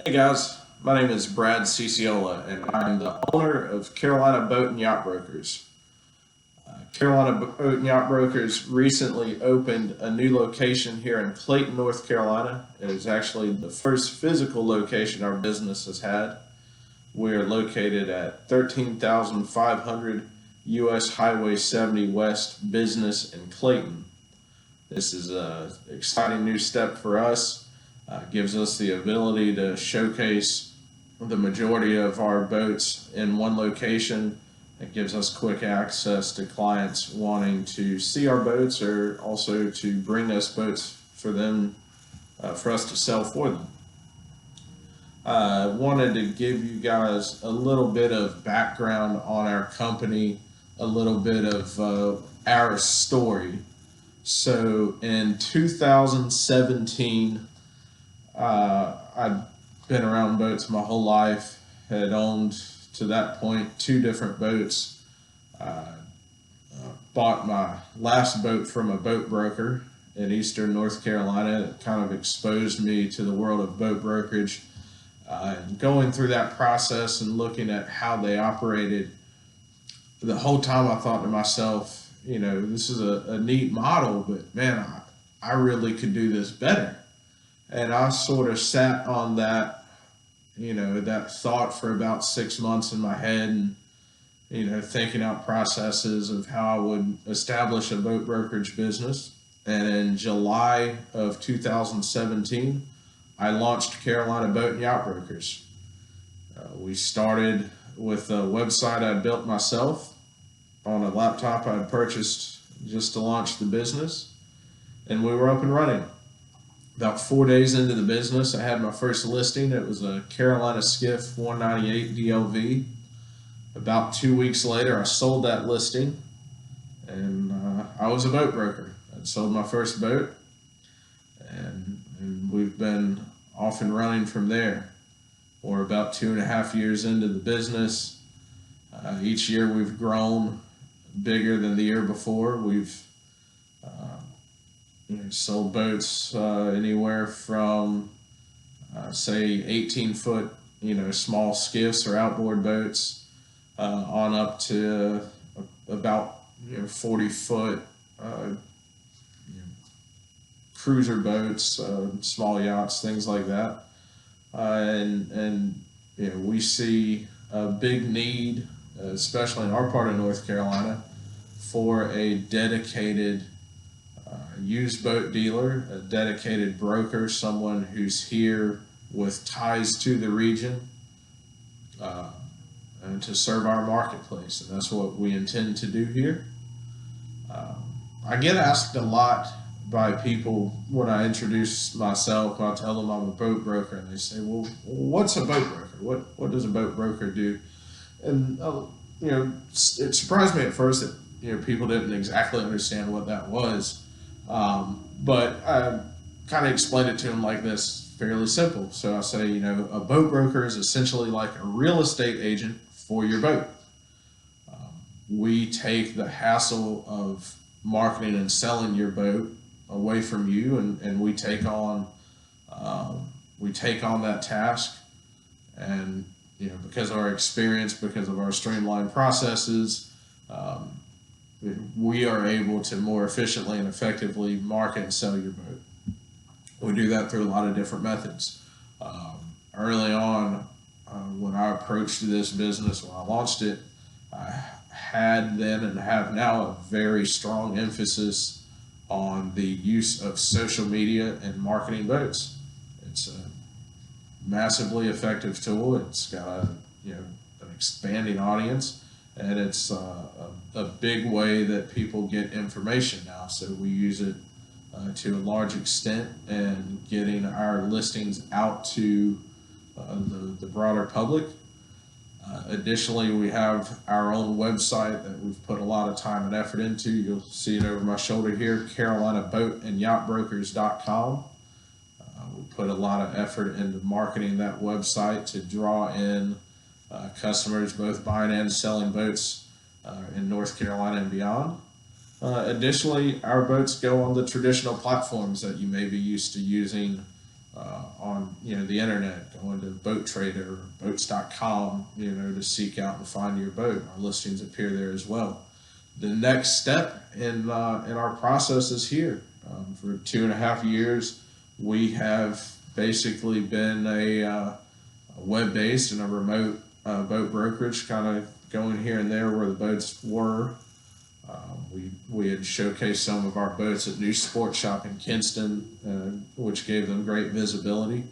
Hey guys, my name is Brad Ciciola, and I'm the owner of Carolina Boat and Yacht Brokers. Carolina Boat and Yacht Brokers recently opened a new location here in Clayton, North Carolina. It is actually the first physical location our business has had. We are located at 13,500 US Highway 70 West Business in Clayton. This is an exciting new step for us. Gives us the ability to showcase the majority of our boats in one location. It gives us quick access to clients wanting to see our boats or also to bring us boats for us to sell for them. I wanted to give you guys a little bit of background on our company, a little bit of our story. So in 2017, I'd been around boats my whole life, had owned to that point two different boats. Bought my last boat from a boat broker in Eastern North Carolina. It kind of exposed me to the world of boat brokerage. Going through that process and looking at how they operated, the whole time I thought to myself, this is a neat model, but man, I really could do this better. And I sort of sat on that thought for about 6 months in my head, and thinking out processes of how I would establish a boat brokerage business. And in July of 2017, I launched Carolina Boat and Yacht Brokers. We started with a website I built myself on a laptop I had purchased just to launch the business, and we were up and running. About 4 days into the business, I had my first listing. It was a Carolina Skiff 198 DLV. About 2 weeks later, I sold that listing, and I was a boat broker. I'd sold my first boat, and we've been off and running from there. We're about 2.5 years into the business. Each year we've grown bigger than the year before. We've sold boats anywhere from say 18-foot small skiffs or outboard boats on up to about 40-foot cruiser boats, small yachts, things like that. And we see a big need, especially in our part of North Carolina, for a dedicated used boat dealer, a dedicated broker, someone who's here with ties to the region, and to serve our marketplace. And that's what we intend to do here. I get asked a lot by people when I introduce myself, when I tell them I'm a boat broker, and they say, well, what's a boat broker? What does a boat broker do? And it surprised me at first that people didn't exactly understand what that was. But I kind of explained it to them like this, fairly simple. So I say, a boat broker is essentially like a real estate agent for your boat. We take the hassle of marketing and selling your boat away from you, and we take on that task. And because of our experience, because of our streamlined processes, we are able to more efficiently and effectively market and sell your boat. We do that through a lot of different methods. Early on, when I approached this business, when I launched it, I had then and have now a very strong emphasis on the use of social media and marketing boats. It's a massively effective tool. It's got an expanding audience, and it's a big way that people get information now. So we use it to a large extent in getting our listings out to the broader public. Additionally, we have our own website that we've put a lot of time and effort into. You'll see it over my shoulder here, carolinaboatandyachtbrokers.com. We put a lot of effort into marketing that website to draw in customers both buying and selling boats in North Carolina and beyond. Additionally, our boats go on the traditional platforms that you may be used to using on on, the internet, going to Boat Trader or boats.com, to seek out and find your boat. Our listings appear there as well. The next step in our process is here. For 2.5 years, we have basically been a web-based and a remote boat brokerage, kind of going here and there where the boats were. We had showcased some of our boats at New Sport Shop in Kinston, which gave them great visibility.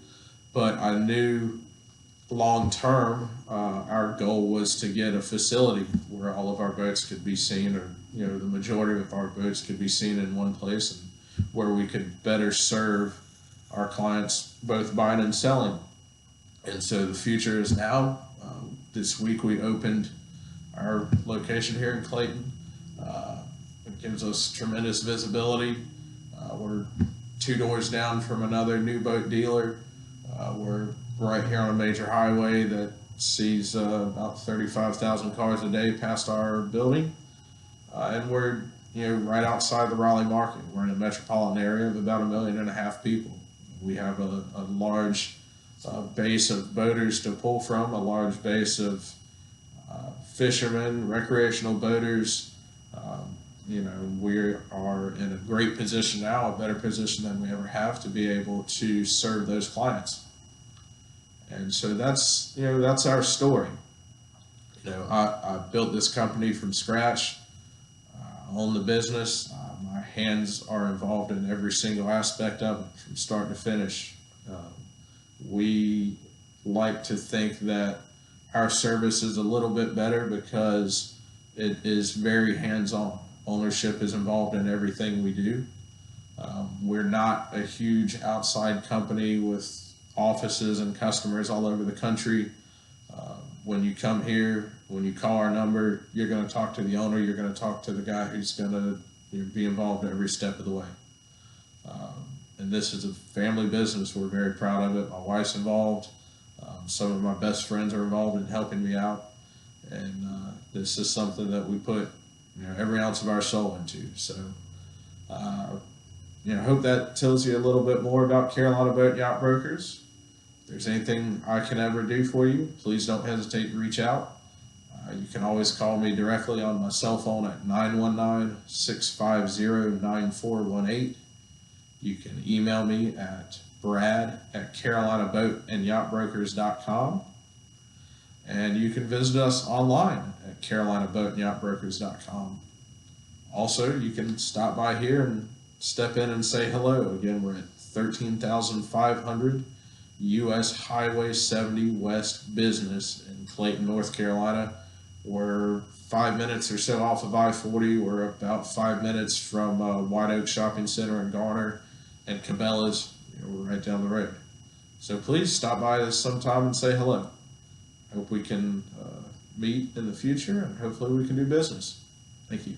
But I knew long term, our goal was to get a facility where all of our boats could be seen, or the majority of our boats could be seen in one place, and where we could better serve our clients both buying and selling. And so the future is now. This week we opened our location here in Clayton. It gives us tremendous visibility. We're 2 doors down from another new boat dealer. We're right here on a major highway that sees about 35,000 cars a day past our building. And we're right outside the Raleigh market. We're in a metropolitan area of about 1.5 million people. We have a large base of boaters to pull from, a large base of fishermen, recreational boaters. We are in a great position now, a better position than we ever have, to be able to serve those clients. And so that's our story. I built this company from scratch. I own the business. My hands are involved in every single aspect of it, from start to finish. We like to think that our service is a little bit better because it is very hands-on. Ownership is involved in everything we do. We're not a huge outside company with offices and customers all over the country. When you come here, when you call our number, you're going to talk to the owner. You're going to talk to the guy who's going to be involved every step of the way. And this is a family business. We're very proud of it. My wife's involved. Some of my best friends are involved in helping me out. And this is something that we put every ounce of our soul into. So, hope that tells you a little bit more about Carolina Boat and Yacht Brokers. If there's anything I can ever do for you, please don't hesitate to reach out. You can always call me directly on my cell phone at 919-650-9418. You can email me at brad@carolinaboatandyachtbrokers.com. And you can visit us online at carolinaboatandyachtbrokers.com. Also, you can stop by here and step in and say hello. Again, we're at 13,500 US Highway 70 West Business in Clayton, North Carolina. We're 5 minutes or so off of I-40. We're about 5 minutes from White Oak Shopping Center in Garner, and Cabela's. We're right down the road. So please stop by us sometime and say hello. Hope we can meet in the future, and hopefully we can do business. Thank you.